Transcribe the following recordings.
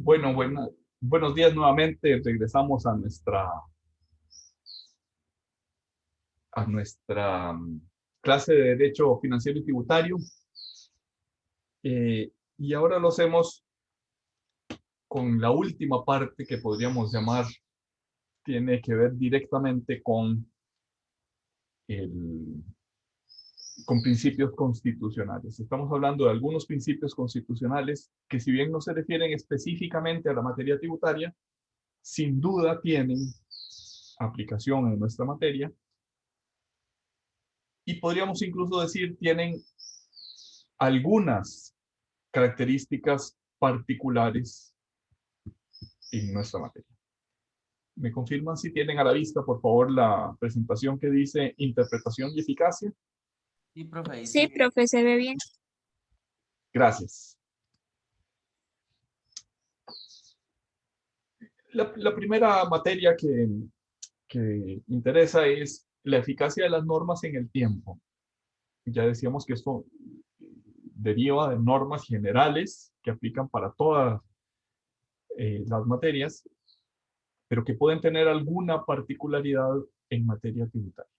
Bueno, buenos días nuevamente. Regresamos a nuestra clase de Derecho Financiero y Tributario. Y ahora lo hacemos con la última parte que podríamos llamar, tiene que ver directamente con principios constitucionales. Estamos hablando de algunos principios constitucionales que, si bien no se refieren específicamente a la materia tributaria, sin duda tienen aplicación en nuestra materia y podríamos incluso decir tienen algunas características particulares en nuestra materia. ¿Me confirman si tienen a la vista, por favor, la presentación que dice interpretación y eficacia? Sí, profe, ahí Sí, profe, se ve bien. Gracias. La primera materia que interesa es la eficacia de las normas en el tiempo. Ya decíamos que esto deriva de normas generales que aplican para todas las materias, pero que pueden tener alguna particularidad en materia tributaria.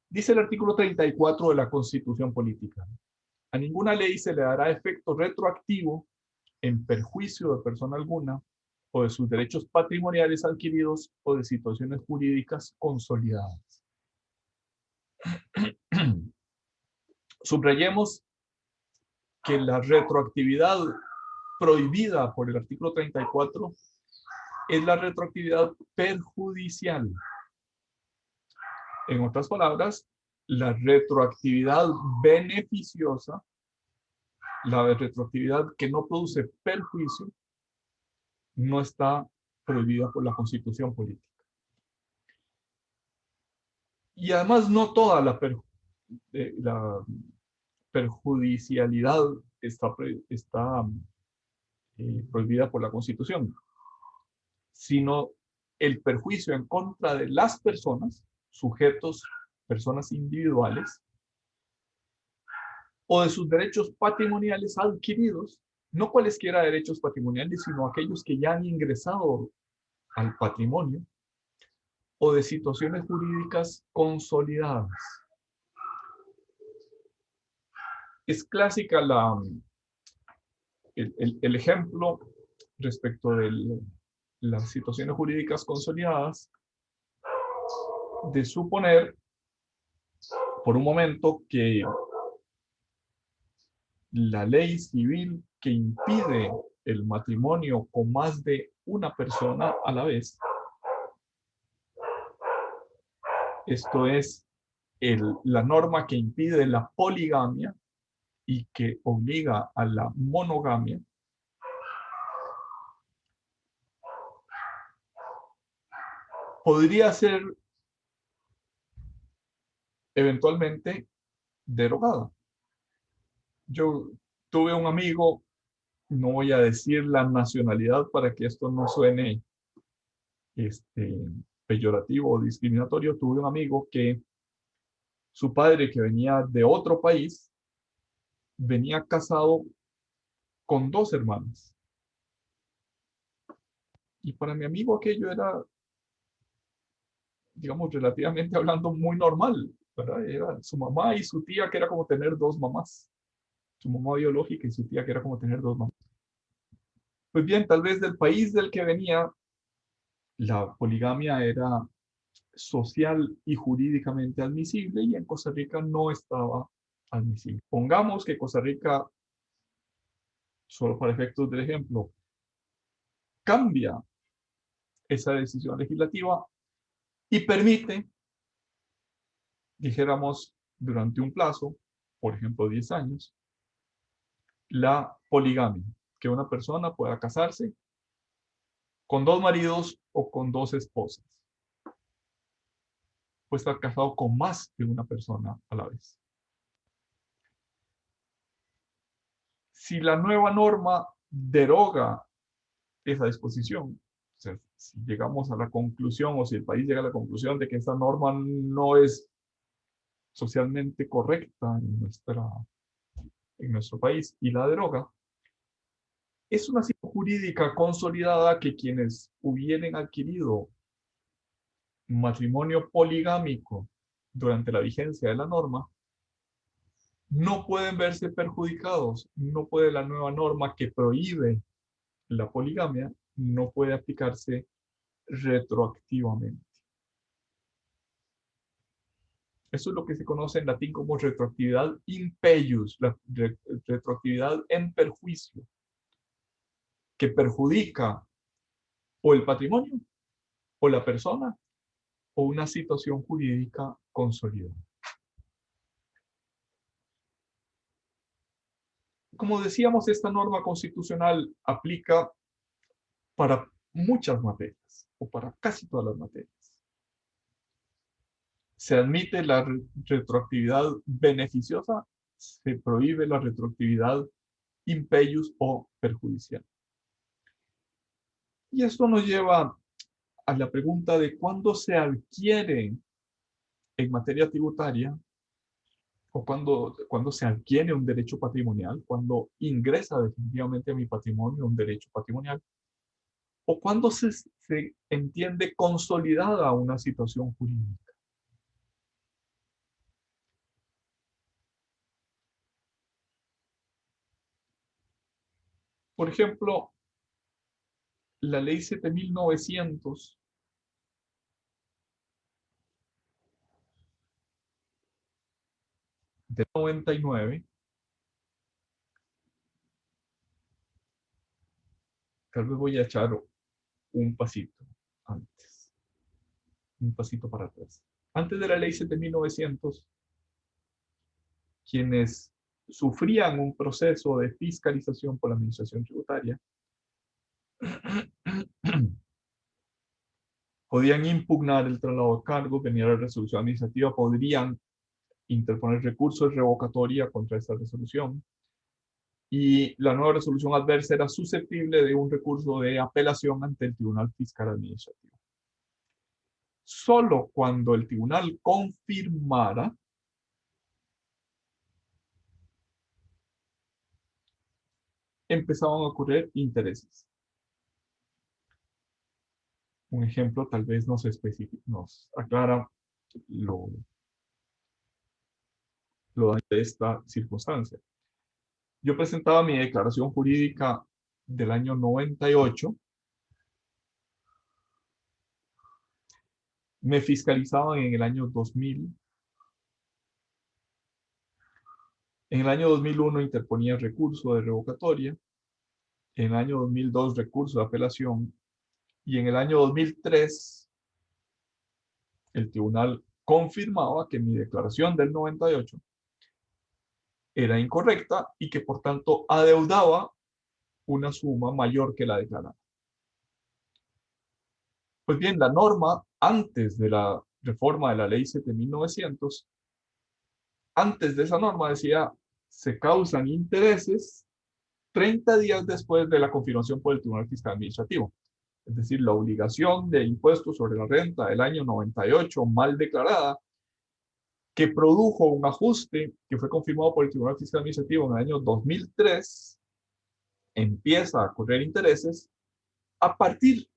Dice el artículo 34 de la Constitución Política: a ninguna ley se le dará efecto retroactivo en perjuicio de persona alguna o de sus derechos patrimoniales adquiridos o de situaciones jurídicas consolidadas. Subrayemos que la retroactividad prohibida por el artículo 34 es la retroactividad perjudicial. En otras palabras, la retroactividad beneficiosa, la retroactividad que no produce perjuicio, no está prohibida por la Constitución Política. Y además no toda la perjudicialidad está prohibida por la Constitución, sino el perjuicio en contra de las personas, sujetos, personas individuales, o de sus derechos patrimoniales adquiridos, no cualesquiera derechos patrimoniales, sino aquellos que ya han ingresado al patrimonio, o de situaciones jurídicas consolidadas. Es clásica el ejemplo respecto de las situaciones jurídicas consolidadas, de suponer por un momento que la ley civil que impide el matrimonio con más de una persona a la vez, esto es la norma que impide la poligamia y que obliga a la monogamia, podría ser eventualmente derogada. Yo tuve un amigo, no voy a decir la nacionalidad para que esto no suene peyorativo o discriminatorio. Tuve un amigo que su padre, que venía de otro país, venía casado con dos hermanas. Y para mi amigo aquello era, digamos, relativamente hablando, muy normal, ¿verdad? Era su mamá y su tía, que era como tener dos mamás. Su mamá biológica y su tía, que era como tener dos mamás. Pues bien, tal vez del país del que venía, la poligamia era social y jurídicamente admisible, y en Costa Rica no estaba admisible. Pongamos que Costa Rica, solo para efectos del ejemplo, cambia esa decisión legislativa y permite, dijéramos, durante un plazo, por ejemplo 10 años, la poligamia, que una persona pueda casarse con dos maridos o con dos esposas. Puede estar casado con más de una persona a la vez. Si la nueva norma deroga esa disposición, o sea, si llegamos a la conclusión, o si el país llega a la conclusión de que esta norma no es socialmente correcta en nuestro país y la deroga, Es una situación jurídica consolidada que quienes hubieran adquirido matrimonio poligámico durante la vigencia de la norma no pueden verse perjudicados. No puede la nueva norma que prohíbe la poligamia, no puede aplicarse retroactivamente. Eso es lo que se conoce en latín como retroactividad in peius, la retroactividad en perjuicio, que perjudica o el patrimonio, o la persona, o una situación jurídica consolidada. Como decíamos, esta norma constitucional aplica para muchas materias, o para casi todas las materias. Se admite la retroactividad beneficiosa, se prohíbe la retroactividad impeius o perjudicial. Y esto nos lleva a la pregunta de cuándo se adquiere en materia tributaria o cuando se adquiere un derecho patrimonial, cuando ingresa definitivamente a mi patrimonio un derecho patrimonial, o cuando se entiende consolidada una situación jurídica. Por ejemplo, la ley 7900 de 99, tal vez voy a echar un pasito antes, un pasito para atrás. Antes de la ley 7900, quienes sufrían un proceso de fiscalización por la administración tributaria podían impugnar el traslado de cargo, venir a la resolución administrativa, podrían interponer recursos de revocatoria contra esta resolución y la nueva resolución adversa era susceptible de un recurso de apelación ante el Tribunal Fiscal Administrativo. Solo cuando el tribunal confirmara empezaban a ocurrir intereses. Un ejemplo tal vez nos aclara lo de esta circunstancia. Yo presentaba mi declaración jurídica del año 98, me fiscalizaban en el año 2000, en el año 2001 interponía recurso de revocatoria, en el año 2002 recurso de apelación y en el año 2003 el tribunal confirmaba que mi declaración del 98 era incorrecta y que por tanto adeudaba una suma mayor que la declarada. Pues bien, la norma antes de la reforma de la ley 7900, antes de esa norma decía, se causan intereses 30 días después de la confirmación por el Tribunal Fiscal Administrativo. Es decir, la obligación de impuestos sobre la renta del año 98 mal declarada, que produjo un ajuste que fue confirmado por el Tribunal Fiscal Administrativo en el año 2003, empieza a correr intereses a partir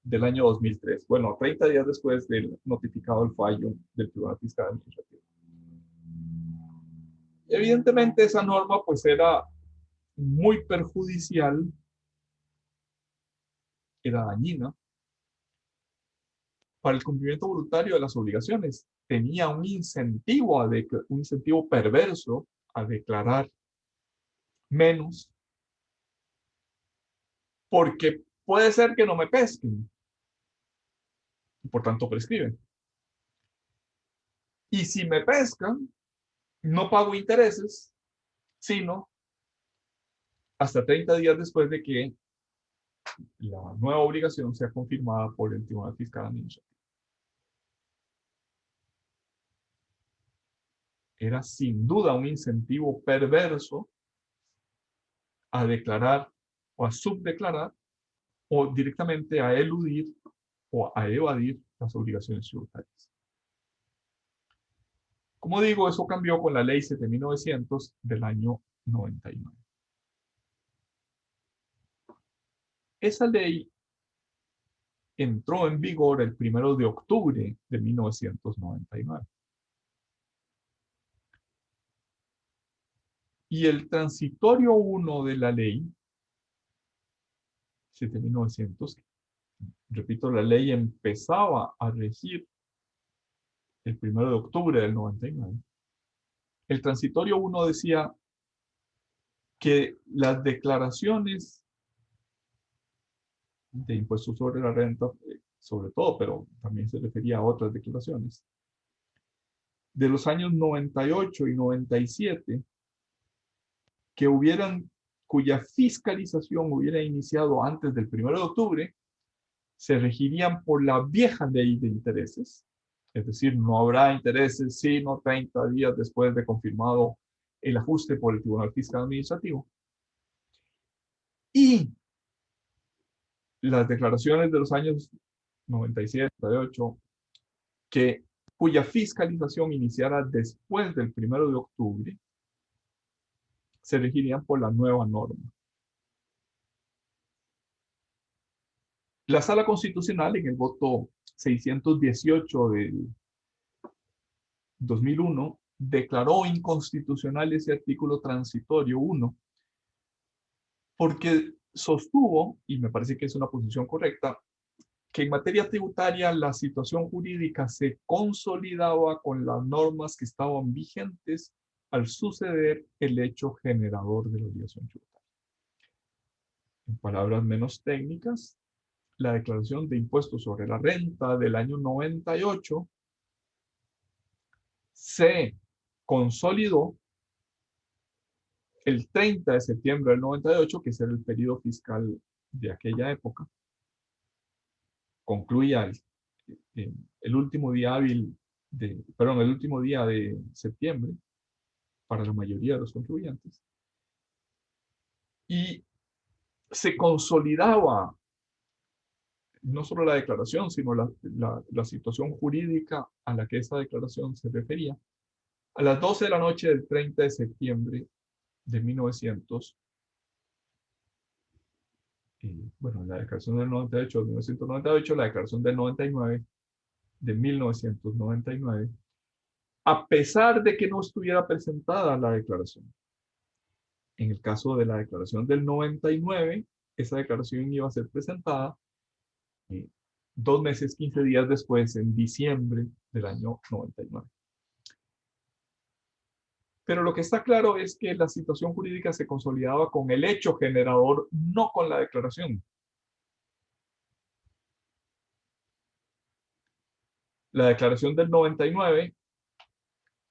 del año 2003. Bueno, 30 días después del notificado el fallo del Tribunal Fiscal Administrativo. Evidentemente esa norma pues era muy perjudicial, era dañina para el cumplimiento voluntario de las obligaciones. Tenía un incentivo, un incentivo perverso a declarar menos, porque puede ser que no me pesquen y por tanto prescriben. Y si me pescan, no pago intereses, sino hasta 30 días después de que la nueva obligación sea confirmada por el Tribunal Fiscal Administrativo. Era sin duda un incentivo perverso a declarar o a subdeclarar o directamente a eludir o a evadir las obligaciones tributarias. Como digo, eso cambió con la ley 7900 del año 99. Esa ley entró en vigor el 1 de octubre de 1999. Y el transitorio 1 de la ley 7.900, repito, la ley empezaba a regir el 1 de octubre del 99. El transitorio 1 decía que las declaraciones de impuestos sobre la renta, sobre todo, pero también se refería a otras declaraciones, de los años 98 y 97, cuya fiscalización hubiera iniciado antes del 1 de octubre, se regirían por la vieja ley de intereses, es decir, no habrá intereses sino 30 días después de confirmado el ajuste por el Tribunal Fiscal Administrativo. Y las declaraciones de los años 97, 98, cuya fiscalización iniciara después del 1 de octubre, se regirían por la nueva norma. La Sala Constitucional, en el voto 618 del 2001, declaró inconstitucional ese artículo transitorio 1, porque sostuvo, y me parece que es una posición correcta, que en materia tributaria la situación jurídica se consolidaba con las normas que estaban vigentes al suceder el hecho generador de la obligación tributaria. En palabras menos técnicas, la declaración de impuestos sobre la renta del año 98 se consolidó el 30 de septiembre del 98, que era el periodo fiscal de aquella época. Concluía el último día hábil el último día de septiembre para la mayoría de los contribuyentes. Y se consolidaba no solo la declaración, sino la situación jurídica a la que esa declaración se refería. A las 12 de la noche del 30 de septiembre de 1900, la declaración del 98 de 1998, la declaración del 99 de 1999, a pesar de que no estuviera presentada la declaración. En el caso de la declaración del 99, esa declaración iba a ser presentada 2 meses, 15 días después, en diciembre del año 99. Pero lo que está claro es que la situación jurídica se consolidaba con el hecho generador, no con la declaración. La declaración del 99,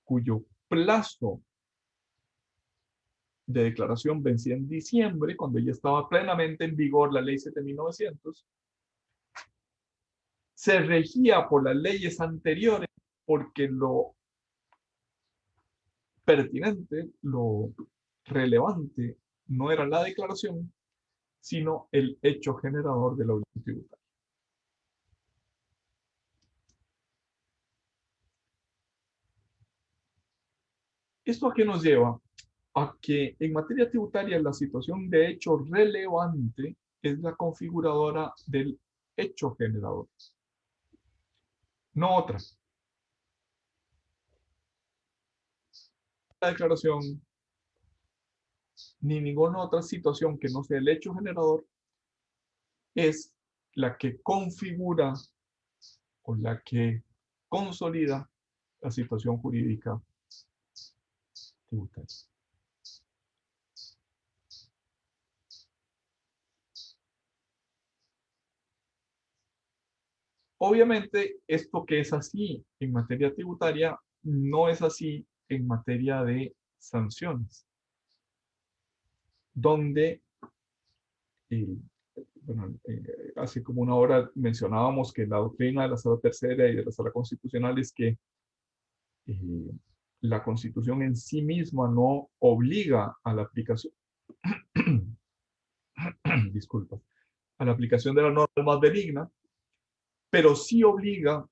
cuyo plazo de declaración vencía en diciembre, cuando ya estaba plenamente en vigor la ley 7.900, se regía por las leyes anteriores porque lo pertinente, lo relevante, no era la declaración, sino el hecho generador de la obligación tributaria. ¿Esto a qué nos lleva? A que en materia tributaria la situación de hecho relevante es la configuradora del hecho generador, no otra. La declaración ni ninguna otra situación que no sea el hecho generador es la que configura o la que consolida la situación jurídica tributaria. Obviamente, esto que es así en materia tributaria no es así en materia de sanciones, donde, hace como una hora mencionábamos que la doctrina de la Sala Tercera y de la Sala Constitucional es que eh, la Constitución en sí misma no obliga a la aplicación, disculpa, a la aplicación de la norma más benigna, pero sí obliga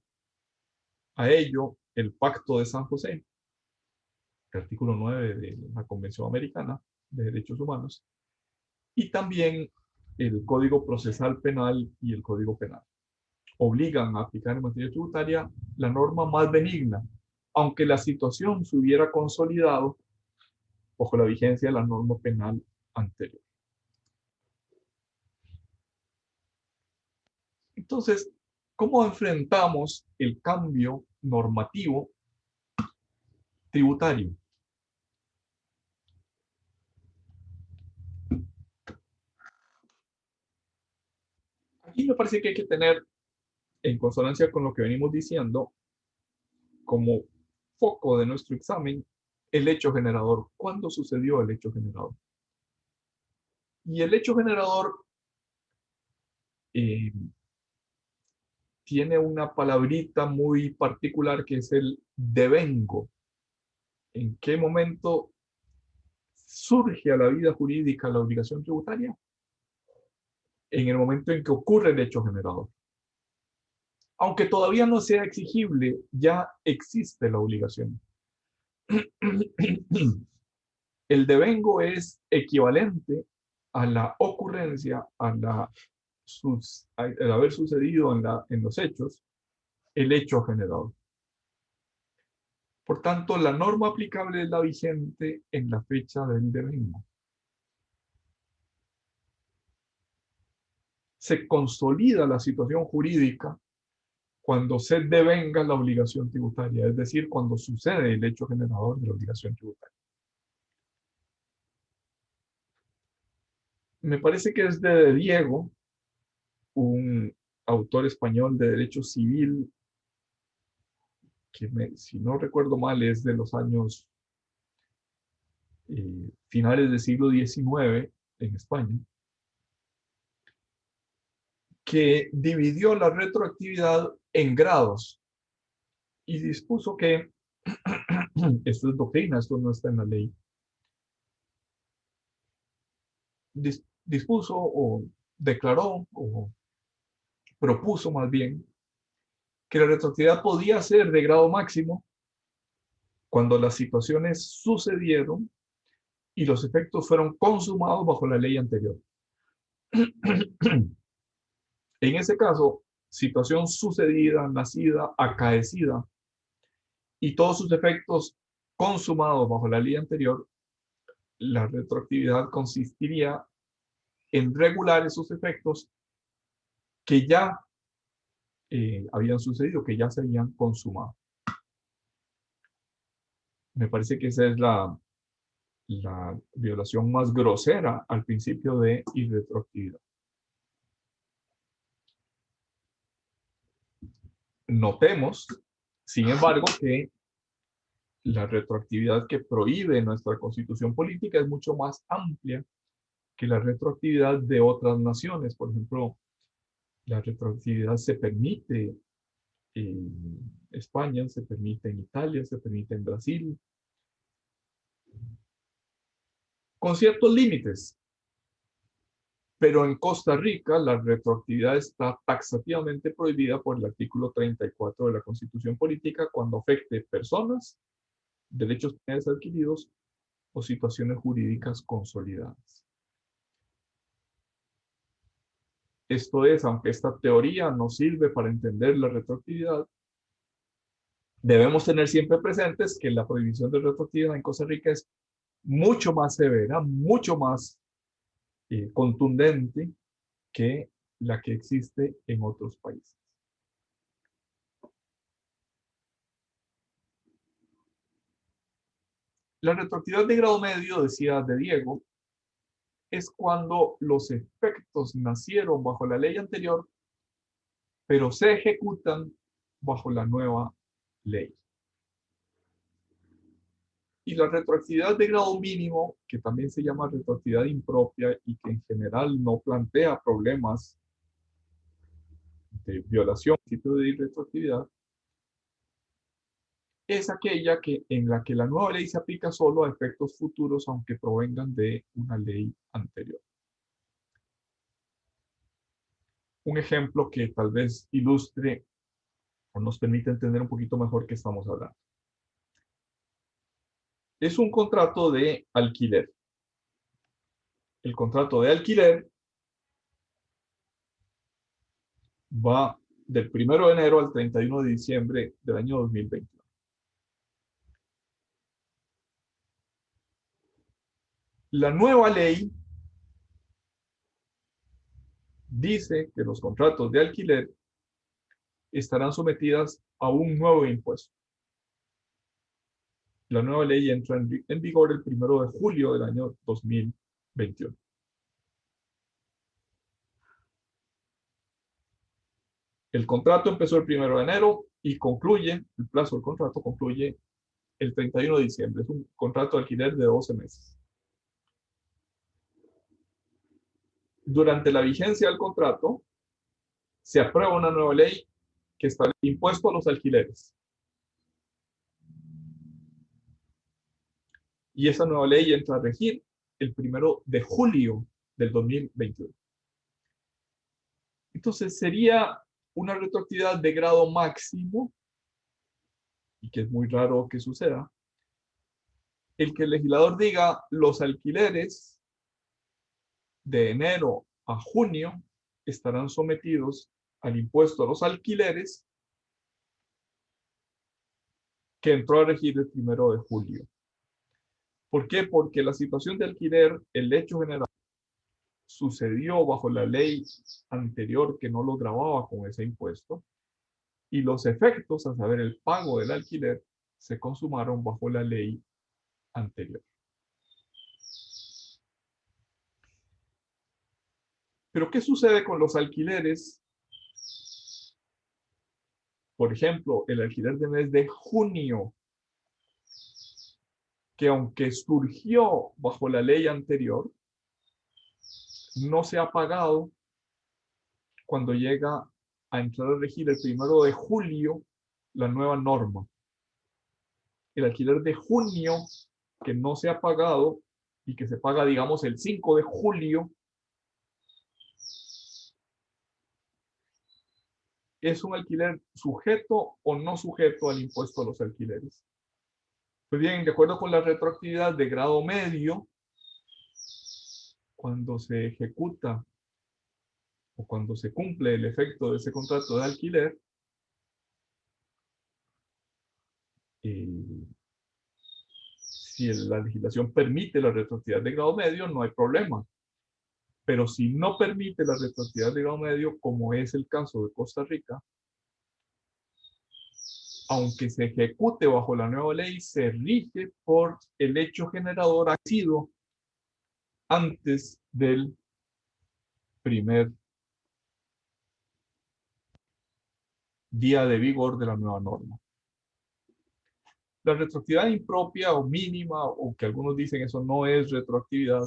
a ello el Pacto de San José, el artículo 9 de la Convención Americana de Derechos Humanos, y también el Código Procesal Penal y el Código Penal. Obligan a aplicar en materia tributaria la norma más benigna, aunque la situación se hubiera consolidado bajo la vigencia de la norma penal anterior. Entonces, ¿cómo enfrentamos el cambio normativo tributario? Aquí me parece que hay que tener, en consonancia con lo que venimos diciendo, como foco de nuestro examen, el hecho generador. ¿Cuándo sucedió el hecho generador? Y el hecho generador eh, tiene una palabrita muy particular que es el devengo. ¿En qué momento surge a la vida jurídica la obligación tributaria? En el momento en que ocurre el hecho generador. Aunque todavía no sea exigible, ya existe la obligación. El devengo es equivalente a la ocurrencia, al haber sucedido en los hechos, el hecho generador. Por tanto, la norma aplicable es la vigente en la fecha del devengo. Se consolida la situación jurídica cuando se devenga la obligación tributaria, es decir, cuando sucede el hecho generador de la obligación tributaria. Me parece que es de Diego, un autor español de derecho civil, que si no recuerdo mal es de los años finales del siglo XIX en España, que dividió la retroactividad en grados y dispuso que, esto es doctrina, esto no está en la ley, dispuso o declaró o propuso más bien que la retroactividad podía ser de grado máximo cuando las situaciones sucedieron y los efectos fueron consumados bajo la ley anterior. En ese caso, situación sucedida, nacida, acaecida y todos sus efectos consumados bajo la ley anterior, la retroactividad consistiría en regular esos efectos que ya habían sucedido, que ya se habían consumado. Me parece que esa es la violación más grosera al principio de irretroactividad. Notemos, sin embargo, que la retroactividad que prohíbe nuestra constitución política es mucho más amplia que la retroactividad de otras naciones. Por ejemplo, la retroactividad se permite en España, se permite en Italia, se permite en Brasil, con ciertos límites. Pero en Costa Rica la retroactividad está taxativamente prohibida por el artículo 34 de la Constitución Política cuando afecte personas, derechos penales adquiridos o situaciones jurídicas consolidadas. Esto es, aunque esta teoría nos sirve para entender la retroactividad, debemos tener siempre presentes que la prohibición de retroactividad en Costa Rica es mucho más severa, mucho más contundente que la que existe en otros países. La retroactividad de grado medio, decía de Diego, es cuando los efectos nacieron bajo la ley anterior, pero se ejecutan bajo la nueva ley. Y la retroactividad de grado mínimo, que también se llama retroactividad impropia y que en general no plantea problemas de violación del principio de irretroactividad, es aquella en la que la nueva ley se aplica solo a efectos futuros, aunque provengan de una ley anterior. Un ejemplo que tal vez ilustre o nos permite entender un poquito mejor qué estamos hablando. Es un contrato de alquiler. El contrato de alquiler va del 1 de enero al 31 de diciembre del año 2021. La nueva ley dice que los contratos de alquiler estarán sometidas a un nuevo impuesto. La nueva ley entra en vigor el 1 de julio del año 2021. El contrato empezó el 1 de enero y concluye, el plazo del contrato concluye el 31 de diciembre. Es un contrato de alquiler de 12 meses. Durante la vigencia del contrato, se aprueba una nueva ley que establece impuesto a los alquileres. Y esa nueva ley entra a regir el 1 de julio del 2021. Entonces sería una retroactividad de grado máximo, y que es muy raro que suceda, el que el legislador diga los alquileres de enero a junio estarán sometidos al impuesto a los alquileres que entró a regir el 1 de julio. ¿Por qué? Porque la situación de alquiler, el hecho general, sucedió bajo la ley anterior que no lo grababa con ese impuesto, y los efectos, a saber, el pago del alquiler, se consumaron bajo la ley anterior. Pero ¿qué sucede con los alquileres? Por ejemplo, el alquiler de mes de junio, que aunque surgió bajo la ley anterior, no se ha pagado cuando llega a entrar a regir el 1 de julio la nueva norma. El alquiler de junio que no se ha pagado y que se paga, digamos, el 5 de julio, es un alquiler sujeto o no sujeto al impuesto a los alquileres. Pues bien, de acuerdo con la retroactividad de grado medio, cuando se ejecuta o cuando se cumple el efecto de ese contrato de alquiler, si la legislación permite la retroactividad de grado medio, no hay problema. Pero si no permite la retroactividad de grado medio, como es el caso de Costa Rica, aunque se ejecute bajo la nueva ley, se rige por el hecho generador nacido antes del primer día de vigor de la nueva norma. La retroactividad impropia o mínima, o que algunos dicen eso no es retroactividad,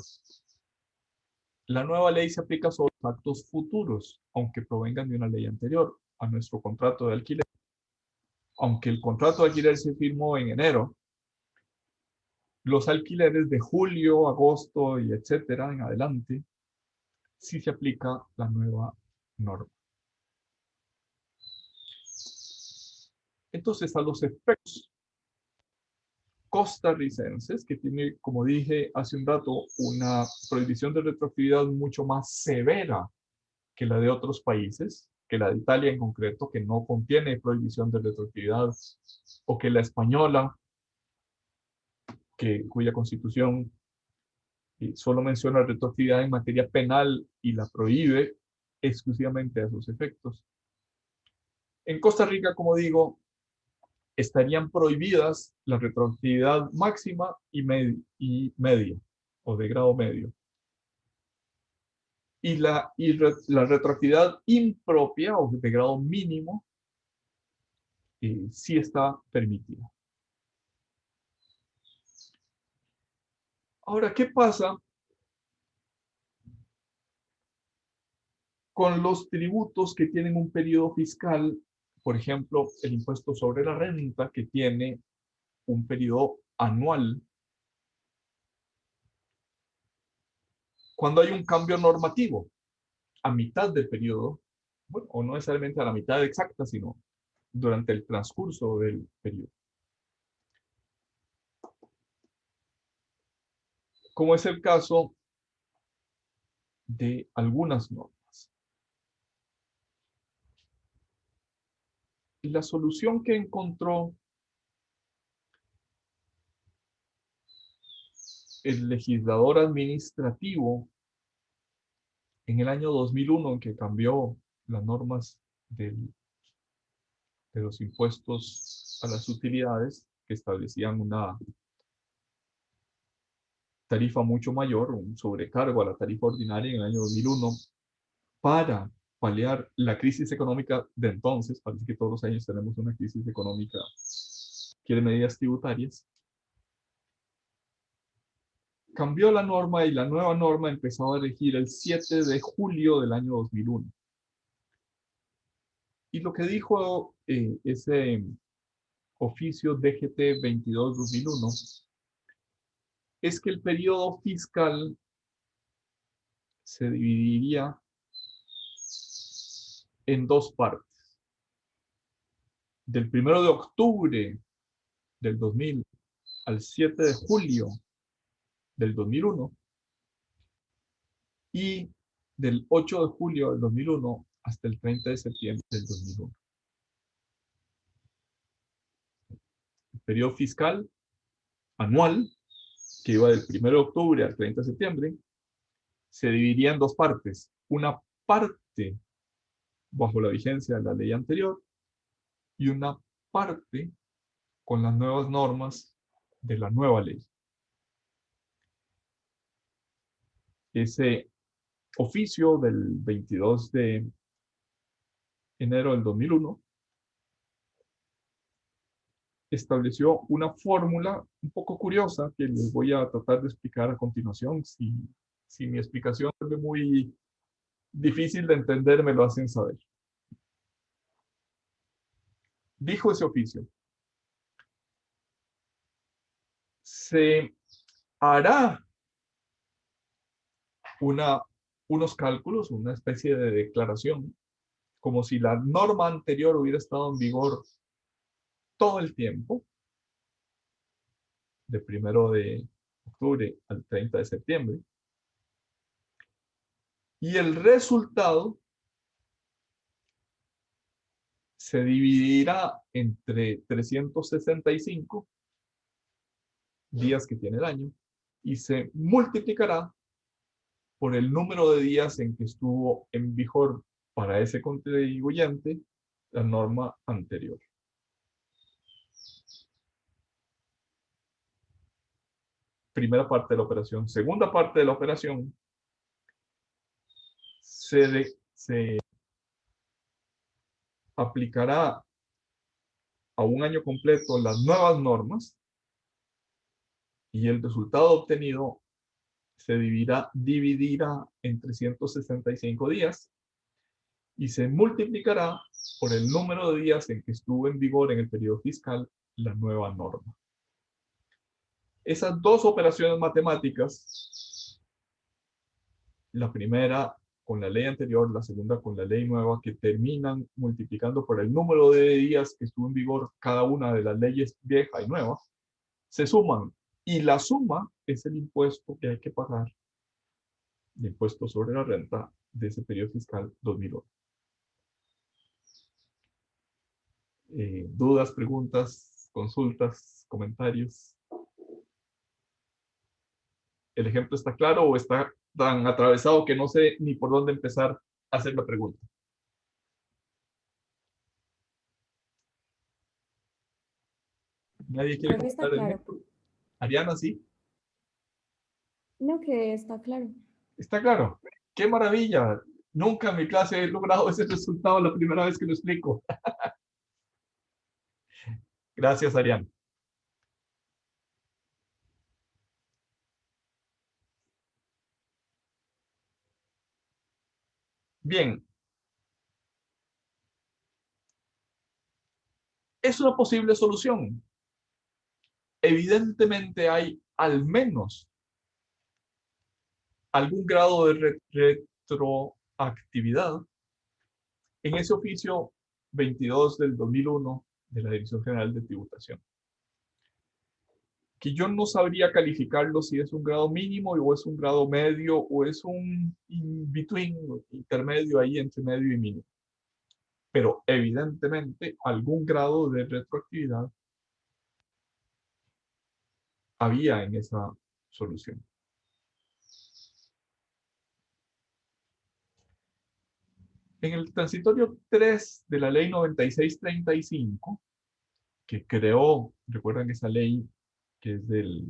la nueva ley se aplica sobre actos futuros, aunque provengan de una ley anterior a nuestro contrato de alquiler. Aunque el contrato de alquiler se firmó en enero, los alquileres de julio, agosto y etcétera en adelante, sí se aplica la nueva norma. Entonces, a los efectos costarricenses, que tiene, como dije hace un rato, una prohibición de retroactividad mucho más severa que la de otros países, que la de Italia en concreto, que no contiene prohibición de retroactividad, o que la española, cuya constitución solo menciona retroactividad en materia penal y la prohíbe exclusivamente a sus efectos. En Costa Rica, como digo, estarían prohibidas la retroactividad máxima y media, o de grado medio. Y la retroactividad impropia, o de grado mínimo, sí está permitida. Ahora, ¿qué pasa con los tributos que tienen un periodo fiscal? Por ejemplo, el impuesto sobre la renta, que tiene un periodo anual. Cuando hay un cambio normativo a mitad del periodo, bueno, o no necesariamente a la mitad exacta, sino durante el transcurso del periodo. Como es el caso de algunas normas. la solución que encontró el legislador administrativo en el año 2001, en que cambió las normas de los impuestos a las utilidades, que establecían una tarifa mucho mayor, un sobrecargo a la tarifa ordinaria en el año 2001, para paliar la crisis económica de entonces. Parece que todos los años tenemos una crisis económica, quiere medidas tributarias. Cambió la norma y la nueva norma empezó a regir el 7 de julio del año 2001. Y lo que dijo ese oficio DGT 22/2001 es que el periodo fiscal se dividiría en dos partes. Del 1 de octubre del 2000 al 7 de julio del 2001 y del 8 de julio del 2001 hasta el 30 de septiembre del 2001. El periodo fiscal anual, que iba del 1 de octubre al 30 de septiembre, se dividiría en dos partes. Una parte bajo la vigencia de la ley anterior y una parte con las nuevas normas de la nueva ley. Ese oficio del 22 de enero del 2001 estableció una fórmula un poco curiosa que les voy a tratar de explicar a continuación. Si mi explicación es muy difícil de entender, me lo hacen saber. Dijo ese oficio: se hará unos cálculos, una especie de declaración, como si la norma anterior hubiera estado en vigor todo el tiempo, de 1 de octubre al 30 de septiembre, y el resultado se dividirá entre 365 días que tiene el año y se multiplicará por el número de días en que estuvo en vigor para ese contribuyente la norma anterior. Primera parte de la operación. Segunda parte de la operación, se aplicará a un año completo las nuevas normas y el resultado obtenido se dividirá en 365 días y se multiplicará por el número de días en que estuvo en vigor en el periodo fiscal la nueva norma. Esas dos operaciones matemáticas, la primera con la ley anterior, la segunda con la ley nueva, que terminan multiplicando por el número de días que estuvo en vigor cada una de las leyes vieja y nueva, se suman, y la suma es el impuesto que hay que pagar, el impuesto sobre la renta de ese periodo fiscal 2001. ¿Dudas, preguntas, consultas, comentarios? ¿El ejemplo está claro o está tan atravesado que no sé ni por dónde empezar a hacer la pregunta? ¿Nadie quiere Creo que está comentar el claro. ejemplo? Ariana, sí. No, que está claro. Está claro. ¡Qué maravilla! Nunca en mi clase he logrado ese resultado la primera vez que lo explico. Gracias, Ariana. Bien. Es una posible solución. Evidentemente hay al menos algún grado de retroactividad en ese oficio 22 del 2001 de la Dirección General de Tributación, que yo no sabría calificarlo si es un grado mínimo o es un grado medio o es un in-between, intermedio ahí entre medio y mínimo. pero evidentemente algún grado de retroactividad había en esa solución. En el transitorio 3 de la ley 9635, que creó, recuerdan esa ley que es de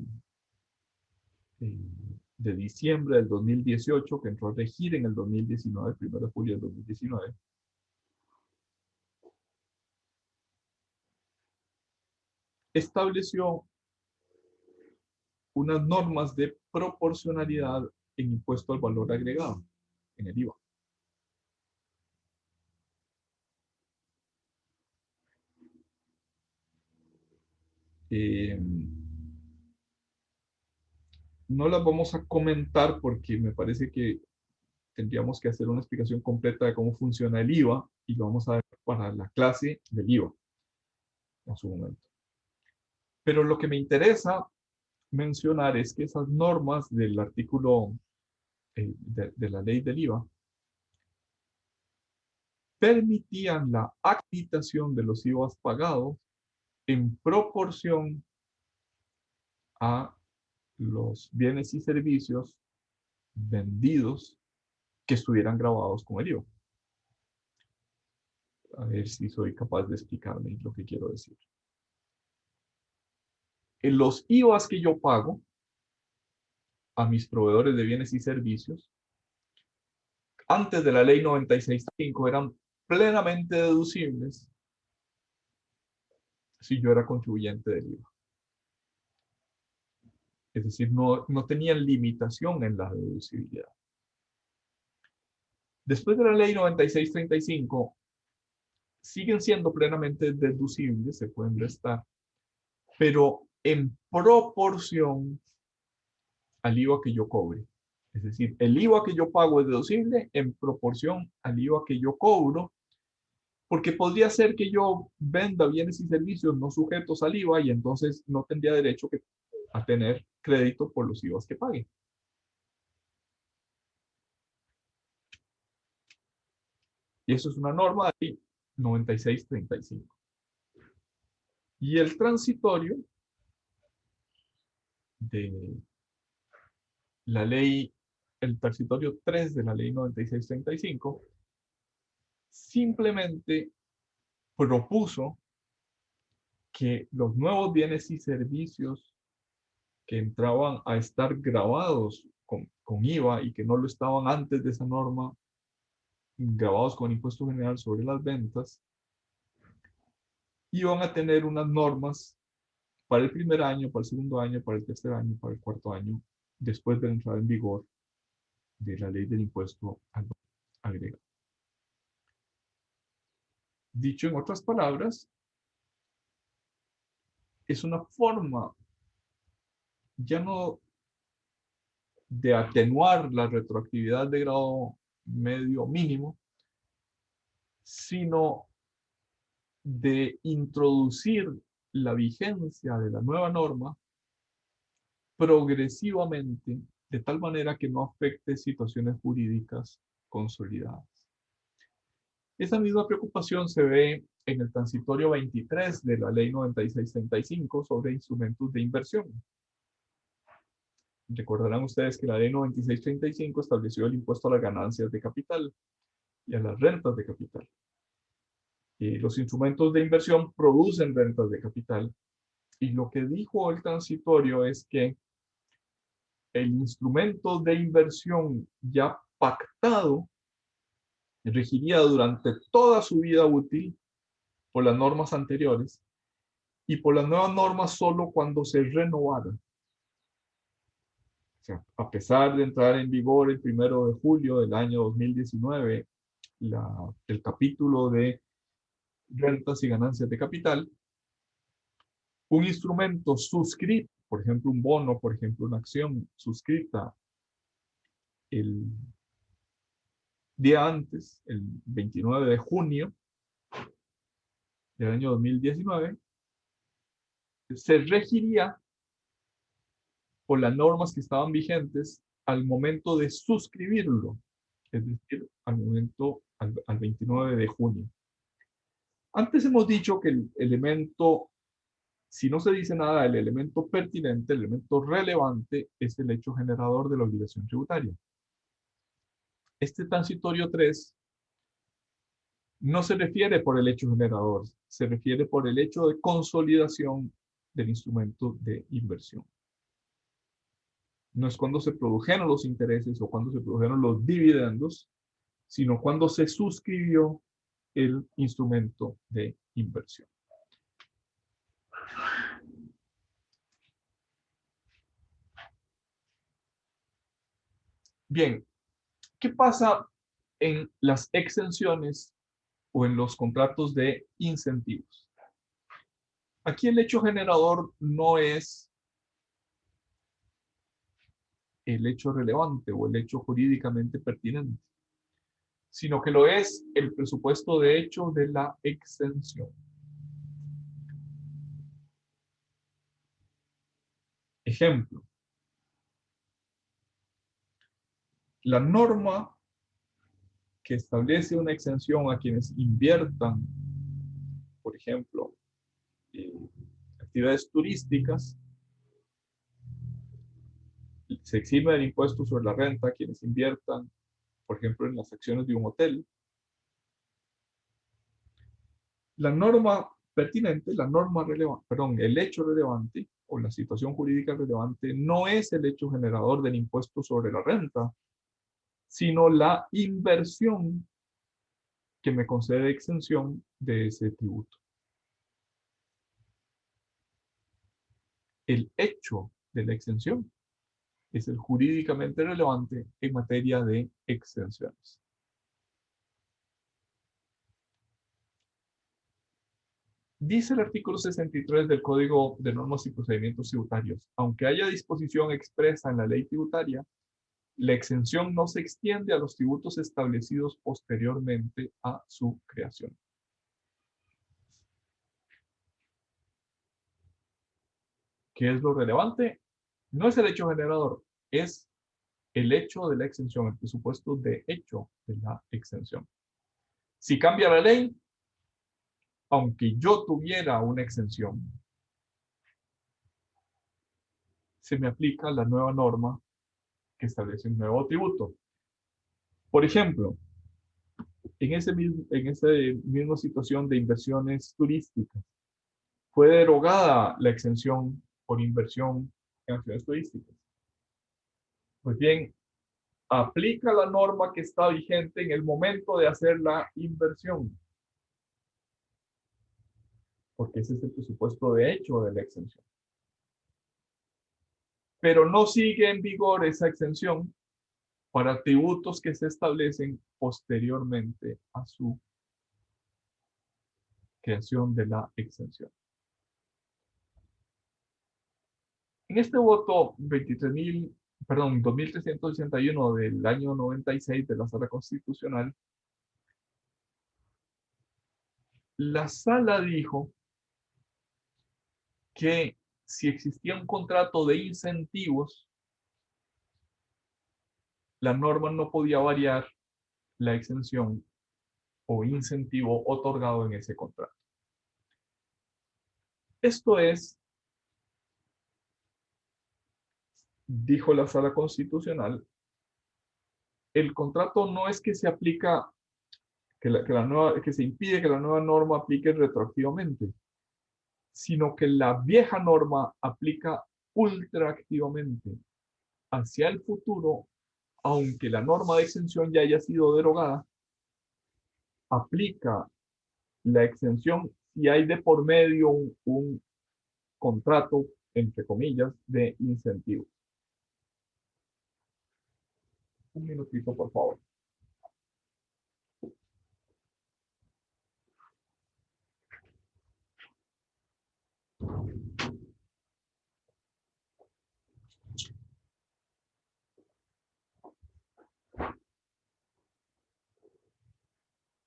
diciembre del 2018, que entró a regir en el 2019, el 1 de julio del 2019, estableció unas normas de proporcionalidad en impuesto al valor agregado, en el IVA. Eh, no las vamos a comentar porque me parece que tendríamos que hacer una explicación completa de cómo funciona el IVA y lo vamos a ver para la clase del IVA en su momento. Pero lo que me interesa mencionar es que esas normas del artículo de la ley del IVA permitían la acreditación de los IVAs pagados en proporción a los bienes y servicios vendidos que estuvieran grabados con el IVA. A ver si soy capaz de explicarme lo que quiero decir. En los IVAs que yo pago a mis proveedores de bienes y servicios, antes de la ley 96.5 eran plenamente deducibles si yo era contribuyente del IVA. Es decir, no tenían limitación en la deducibilidad. Después de la ley 9635, siguen siendo plenamente deducibles, se pueden restar, pero en proporción al IVA que yo cobre. Es decir, el IVA que yo pago es deducible en proporción al IVA que yo cobro, porque podría ser que yo venda bienes y servicios no sujetos al IVA y entonces no tendría derecho a tener crédito por los IVAs que pague. Y eso es una norma de 9635. Y el transitorio de la ley, el transitorio 3 de la ley 9635, simplemente propuso que los nuevos bienes y servicios que entraban a estar grabados con IVA y que no lo estaban antes de esa norma, grabados con impuesto general sobre las ventas, iban a tener unas normas para el primer año, para el segundo año, para el tercer año, para el cuarto año, después de la entrada en vigor de la ley del impuesto al valor agregado. Dicho en otras palabras, es una forma ya no de atenuar la retroactividad de grado medio mínimo, sino de introducir la vigencia de la nueva norma progresivamente, de tal manera que no afecte situaciones jurídicas consolidadas. Esa misma preocupación se ve en el transitorio 23 de la ley 9635 sobre instrumentos de inversión. Recordarán ustedes que la ley 9635 estableció el impuesto a las ganancias de capital y a las rentas de capital. Los instrumentos de inversión producen rentas de capital y lo que dijo el transitorio es que el instrumento de inversión ya pactado regiría durante toda su vida útil por las normas anteriores y por las nuevas normas solo cuando se renovara. O sea, a pesar de entrar en vigor el 1 de julio del año 2019, el capítulo de rentas y ganancias de capital, un instrumento suscrito, por ejemplo un bono, por ejemplo una acción suscrita el día antes, el 29 de junio del año 2019, se regiría por las normas que estaban vigentes al momento de suscribirlo, es decir, al 29 de junio. Antes hemos dicho que el elemento, si no se dice nada, el elemento pertinente, el elemento relevante, es el hecho generador de la obligación tributaria. Este transitorio 3 no se refiere por el hecho generador, se refiere por el hecho de consolidación del instrumento de inversión. No es cuando se produjeron los intereses o cuando se produjeron los dividendos, sino cuando se suscribió el instrumento de inversión. Bien, ¿qué pasa en las exenciones o en los contratos de incentivos? Aquí el hecho generador no es el hecho relevante o el hecho jurídicamente pertinente, sino que lo es el presupuesto de hecho de la exención. Ejemplo, la norma que establece una exención a quienes inviertan, por ejemplo, actividades turísticas, se exime del impuesto sobre la renta a quienes inviertan, por ejemplo, en las acciones de un hotel. La norma pertinente, la norma relevante, perdón, el hecho relevante o la situación jurídica relevante no es el hecho generador del impuesto sobre la renta, sino la inversión que me concede exención de ese tributo. El hecho de la exención es el jurídicamente relevante en materia de exenciones. Dice el artículo 63 del Código de Normas y Procedimientos Tributarios, aunque haya disposición expresa en la ley tributaria, la exención no se extiende a los tributos establecidos posteriormente a su creación. ¿Qué es lo relevante? No es el hecho generador, es el hecho de la exención, el presupuesto de hecho de la exención. Si cambia la ley, aunque yo tuviera una exención, se me aplica la nueva norma que establece un nuevo tributo. Por ejemplo, en esa misma situación de inversiones turísticas, fue derogada la exención por inversión en acciones turísticas. Pues bien, aplica la norma que está vigente en el momento de hacer la inversión, porque ese es el presupuesto de hecho de la exención. Pero no sigue en vigor esa exención para tributos que se establecen posteriormente a su creación de la exención. En este voto 2381 del año 96 de la Sala Constitucional, la Sala dijo que si existía un contrato de incentivos, la norma no podía variar la exención o incentivo otorgado en ese contrato. Esto es, dijo la Sala Constitucional, el contrato no es que se aplica, que se impide que la nueva norma aplique retroactivamente, sino que la vieja norma aplica ultraactivamente hacia el futuro, aunque la norma de exención ya haya sido derogada, aplica la exención si hay de por medio un contrato, entre comillas, de incentivo. Un minutito, por favor.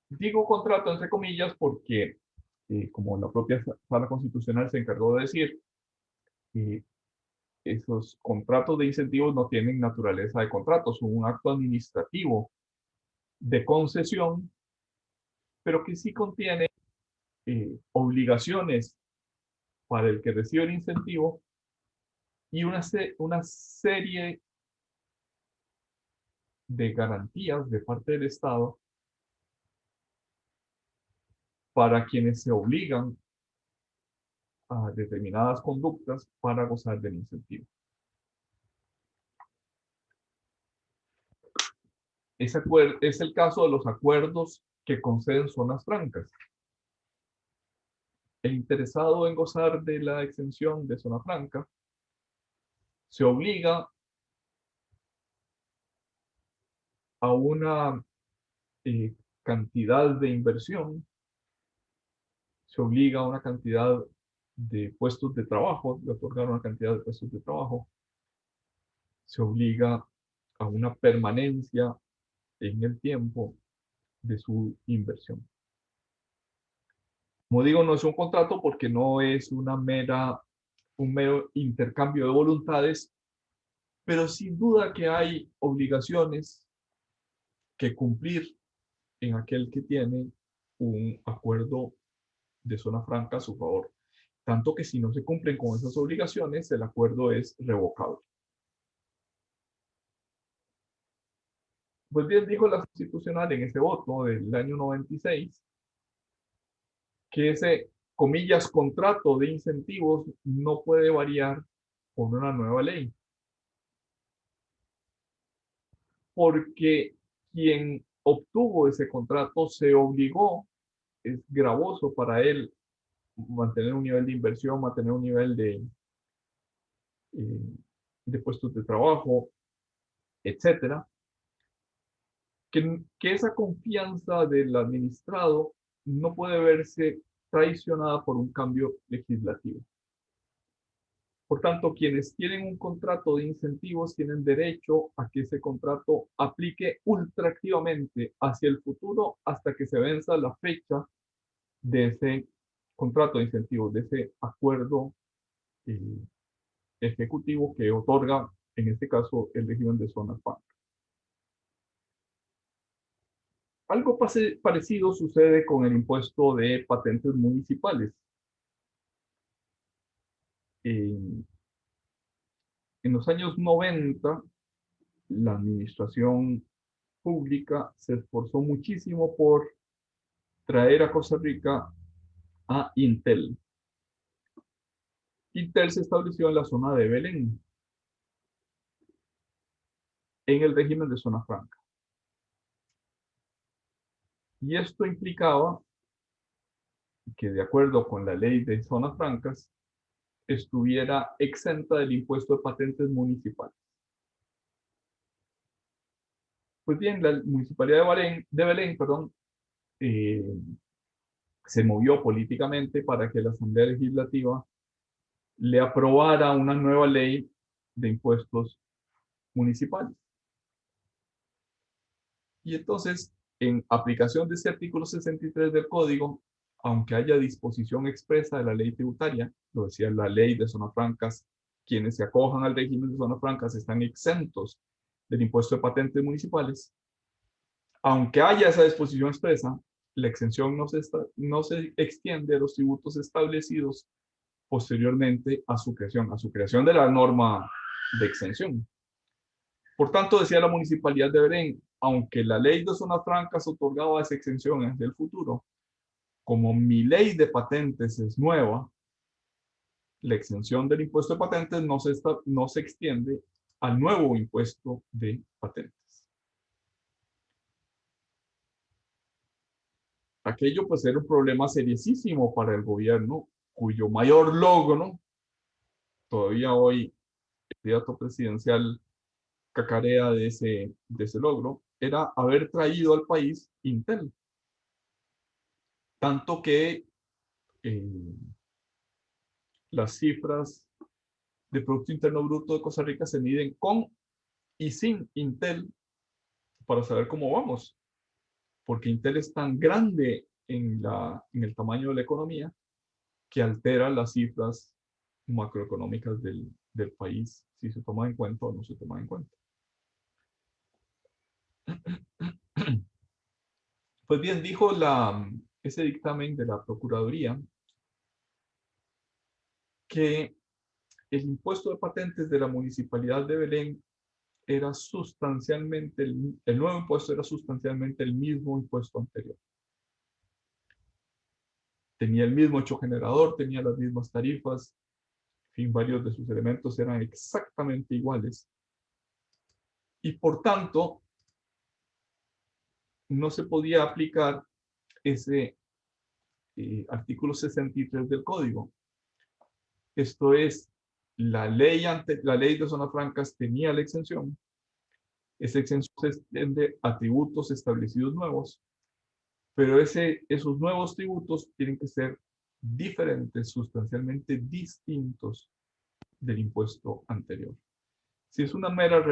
Digo contrato entre comillas porque, como la propia Sala Constitucional se encargó de decir, esos contratos de incentivos no tienen naturaleza de contrato, son un acto administrativo de concesión, pero que sí contiene obligaciones para el que recibe el incentivo y una serie de garantías de parte del Estado para quienes se obligan a determinadas conductas para gozar del incentivo. Es el caso de los acuerdos que conceden zonas francas. El interesado en gozar de la exención de zona franca se obliga a una cantidad de inversión, se obliga a una cantidad de puestos de trabajo, de otorgar una cantidad de puestos de trabajo, se obliga a una permanencia en el tiempo de su inversión. Como digo, no es un contrato porque no es un mero intercambio de voluntades, pero sin duda que hay obligaciones que cumplir en aquel que tiene un acuerdo de zona franca a su favor. Tanto que si no se cumplen con esas obligaciones, el acuerdo es revocable. Pues bien, dijo la Constitucional en ese voto del año 96 que ese, comillas, contrato de incentivos no puede variar con una nueva ley. Porque quien obtuvo ese contrato se obligó, es gravoso para él mantener un nivel de inversión, mantener un nivel de puestos de trabajo, etcétera, que esa confianza del administrado no puede verse traicionada por un cambio legislativo. Por tanto, quienes tienen un contrato de incentivos tienen derecho a que ese contrato aplique ultraactivamente hacia el futuro hasta que se venza la fecha de ese contrato de incentivos, de ese acuerdo eh, ejecutivo que otorga, en este caso, el régimen de zonas francas. Algo parecido sucede con el impuesto de patentes municipales. En los años 90, la administración pública se esforzó muchísimo por traer a Costa Rica a Intel. Intel se estableció en la zona de Belén, en el régimen de zona franca. Y esto implicaba que, de acuerdo con la ley de zonas francas, estuviera exenta del impuesto de patentes municipales. Pues bien, la municipalidad de Belén, eh, se movió políticamente para que la Asamblea Legislativa le aprobara una nueva ley de impuestos municipales. Y entonces, en aplicación de este artículo 63 del Código, aunque haya disposición expresa de la ley tributaria, lo decía la ley de zonas francas, quienes se acojan al régimen de zonas francas están exentos del impuesto de patentes municipales. Aunque haya esa disposición expresa, la exención no se extiende a los tributos establecidos posteriormente a su creación de la norma de exención. Por tanto, decía la Municipalidad de Belén, aunque la ley de zonas francas otorgaba esa exención en el futuro, como mi ley de patentes es nueva, la exención del impuesto de patentes no se extiende al nuevo impuesto de patentes. Aquello pues era un problema seriosísimo para el gobierno, cuyo mayor logro, todavía hoy el candidato presidencial cacarea de ese logro, era haber traído al país Intel. Tanto que las cifras de Producto Interno Bruto de Costa Rica se miden con y sin Intel para saber cómo vamos. Porque Intel es tan grande en el tamaño de la economía que altera las cifras macroeconómicas del país, si se toma en cuenta o no se toma en cuenta. Pues bien, dijo ese dictamen de la Procuraduría que el impuesto de patentes de la Municipalidad de Belén era sustancialmente, el nuevo impuesto era sustancialmente el mismo impuesto anterior. Tenía el mismo hecho generador, tenía las mismas tarifas, en fin, varios de sus elementos eran exactamente iguales. Y por tanto, no se podía aplicar ese artículo 63 del código. Esto es, la ley de zonas francas tenía la exención. Esa exención se extiende a tributos establecidos nuevos, pero esos nuevos tributos tienen que ser diferentes, sustancialmente distintos del impuesto anterior. Si es una mera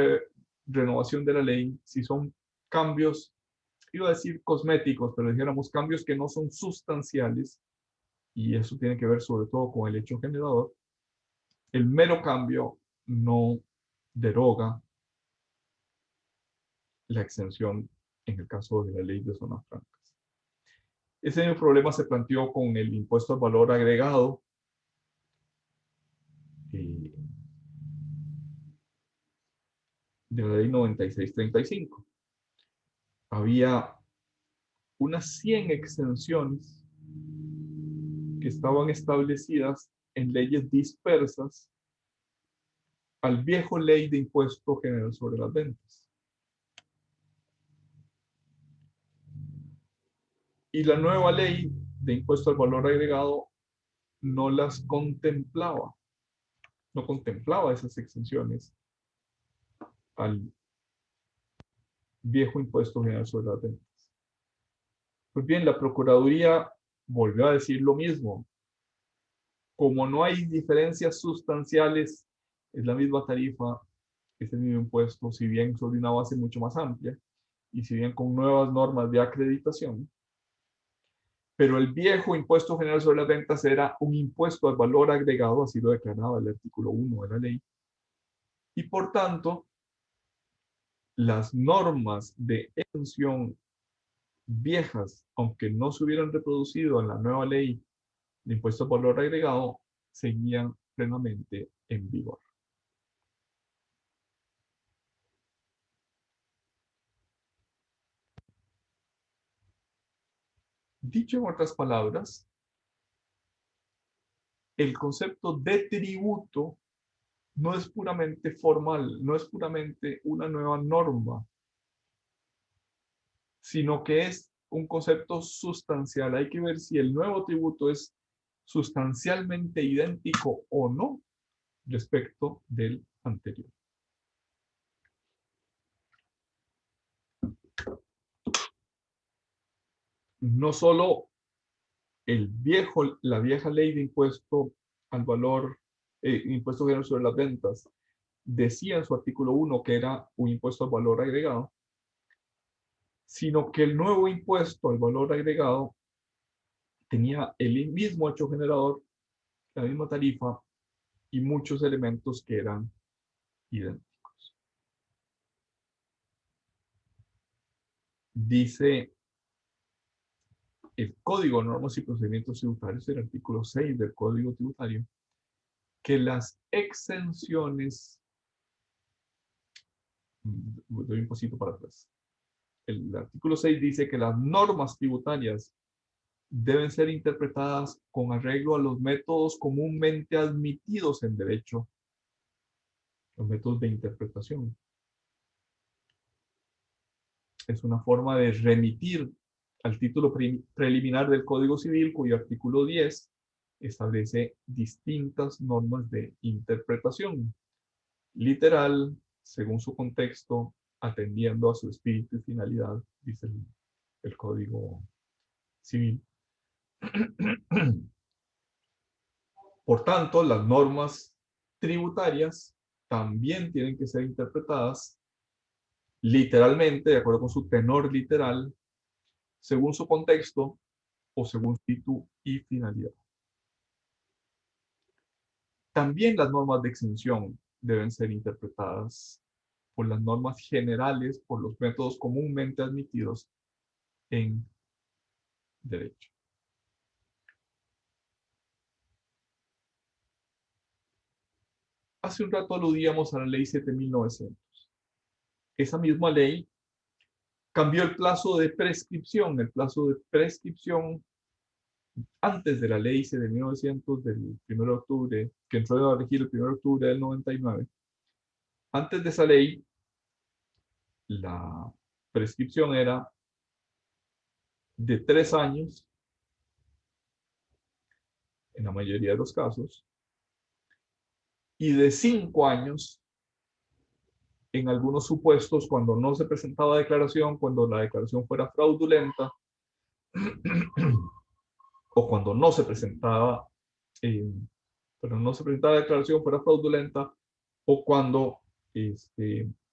renovación de la ley, si son cambios, iba a decir cosméticos, pero dijéramos cambios que no son sustanciales, y eso tiene que ver sobre todo con el hecho generador, el mero cambio no deroga la exención en el caso de la ley de zonas francas. Ese mismo problema se planteó con el impuesto al valor agregado, de la ley 9635. Había unas 100 exenciones que estaban establecidas en leyes dispersas al viejo ley de impuesto general sobre las ventas. Y la nueva ley de impuesto al valor agregado no las contemplaba, no contemplaba esas exenciones al viejo impuesto general sobre las ventas. Pues bien, la Procuraduría volvió a decir lo mismo. Como no hay diferencias sustanciales, es la misma tarifa, es el mismo impuesto, si bien sobre una base mucho más amplia, y si bien con nuevas normas de acreditación, pero el viejo impuesto general sobre las ventas era un impuesto al valor agregado, así lo declaraba el artículo 1 de la ley, y por tanto, las normas de exención viejas, aunque no se hubieran reproducido en la nueva ley de impuesto al valor agregado, seguían plenamente en vigor. Dicho en otras palabras, el concepto de tributo no es puramente formal, no es puramente una nueva norma, sino que es un concepto sustancial. Hay que ver si el nuevo tributo es sustancialmente idéntico o no respecto del anterior. No solo la vieja ley de impuesto al valor, impuesto general sobre las ventas, decía en su artículo 1 que era un impuesto al valor agregado, sino que el nuevo impuesto al valor agregado tenía el mismo hecho generador, la misma tarifa y muchos elementos que eran idénticos. Dice el Código de Normas y Procedimientos Tributarios, el artículo 6 del Código Tributario, que las exenciones, doy un pasito para atrás, el artículo 6 dice que las normas tributarias deben ser interpretadas con arreglo a los métodos comúnmente admitidos en derecho, los métodos de interpretación. Es una forma de remitir al título preliminar del Código Civil, cuyo artículo 10 establece distintas normas de interpretación. Literal, según su contexto, atendiendo a su espíritu y finalidad, dice el Código Civil. Por tanto, las normas tributarias también tienen que ser interpretadas literalmente, de acuerdo con su tenor literal, según su contexto o según su espíritu y finalidad. También las normas de exención deben ser interpretadas por las normas generales, por los métodos comúnmente admitidos en derecho. Hace un rato aludíamos a la ley 7900. Esa misma ley cambió el plazo de prescripción. El plazo de prescripción antes de la ley de 1900, del 1 de octubre, que entró a regir el 1 de octubre del 99. Antes de esa ley, la prescripción era de 3 años, en la mayoría de los casos, y de 5 años en algunos supuestos cuando no se presentaba declaración, cuando la declaración fuera fraudulenta, o cuando no se presentaba, pero no se presentaba declaración, fuera fraudulenta, o cuando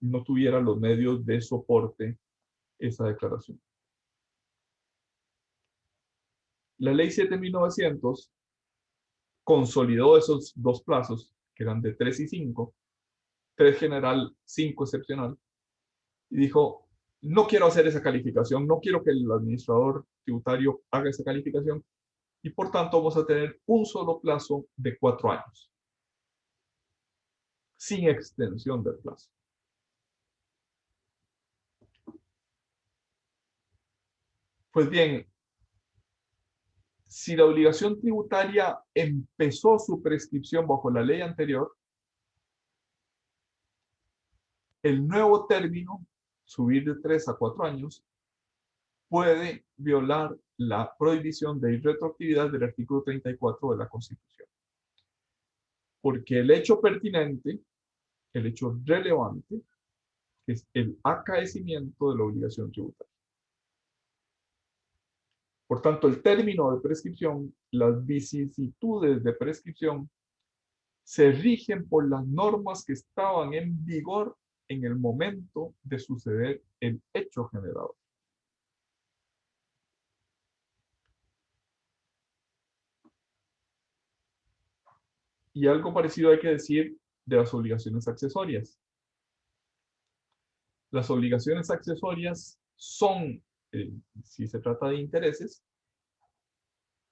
no tuviera los medios de soporte esa declaración. La ley 7900 consolidó esos dos plazos, que eran de 3 y 5, 3 general, 5 excepcional, y dijo, no quiero hacer esa calificación, no quiero que el administrador tributario haga esa calificación, y por tanto vamos a tener un solo plazo de 4 años, sin extensión del plazo. Pues bien, si la obligación tributaria empezó su prescripción bajo la ley anterior, el nuevo término, subir de 3 a 4 años, puede violar la prohibición de irretroactividad del artículo 34 de la Constitución. Porque el hecho pertinente, el hecho relevante, es el acaecimiento de la obligación tributaria. Por tanto, el término de prescripción, las vicisitudes de prescripción, se rigen por las normas que estaban en vigor en el momento de suceder el hecho generador. Y algo parecido hay que decir de las obligaciones accesorias. Las obligaciones accesorias son, si se trata de intereses,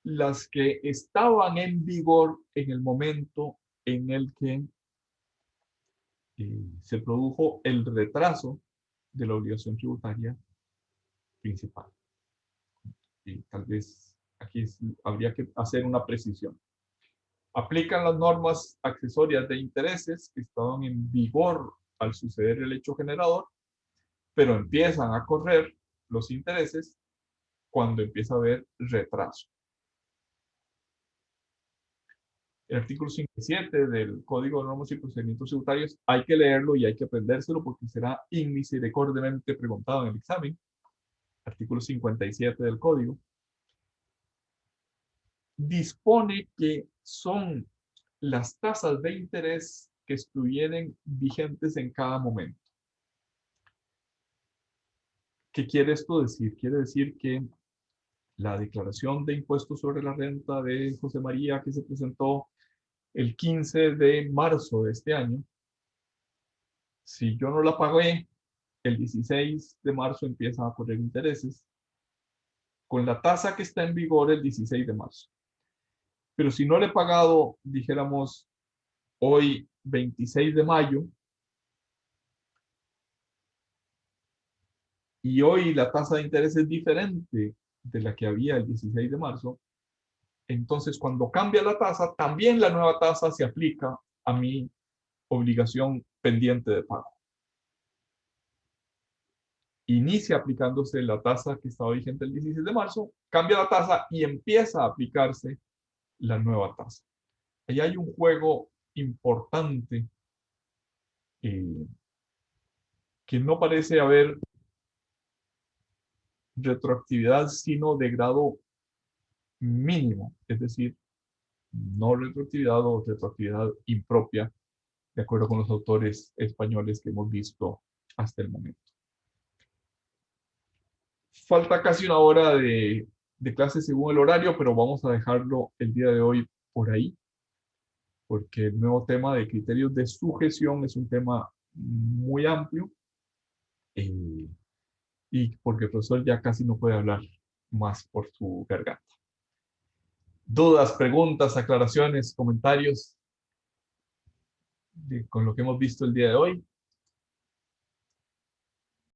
las que estaban en vigor en el momento en el que se produjo el retraso de la obligación tributaria principal. Y tal vez aquí habría que hacer una precisión. Aplican las normas accesorias de intereses que estaban en vigor al suceder el hecho generador, pero empiezan a correr los intereses cuando empieza a haber retraso. El artículo 57 del Código de Normas y Procedimientos Tributarios hay que leerlo y hay que aprendérselo porque será inmisericordiamente preguntado en el examen. Artículo 57 del Código dispone que son las tasas de interés que estuvieran vigentes en cada momento. ¿Qué quiere esto decir? Quiere decir que la declaración de impuestos sobre la renta de José María que se presentó el 15 de marzo de este año, si yo no la pagué, el 16 de marzo empiezan a correr intereses con la tasa que está en vigor el 16 de marzo. Pero si no le he pagado, dijéramos, hoy 26 de mayo, y hoy la tasa de interés es diferente de la que había el 16 de marzo, entonces cuando cambia la tasa, también la nueva tasa se aplica a mi obligación pendiente de pago. Inicia aplicándose la tasa que estaba vigente el 16 de marzo, cambia la tasa y empieza a aplicarse la nueva tasa. Ahí hay un juego importante que no parece haber retroactividad, sino de grado mínimo, es decir, no retroactividad o retroactividad impropia, de acuerdo con los autores españoles que hemos visto hasta el momento. Falta casi una hora de clase según el horario, pero vamos a dejarlo el día de hoy por ahí, porque el nuevo tema de criterios de sujeción es un tema muy amplio y porque el profesor ya casi no puede hablar más por su garganta. ¿Dudas, preguntas, aclaraciones, comentarios? con lo que hemos visto el día de hoy.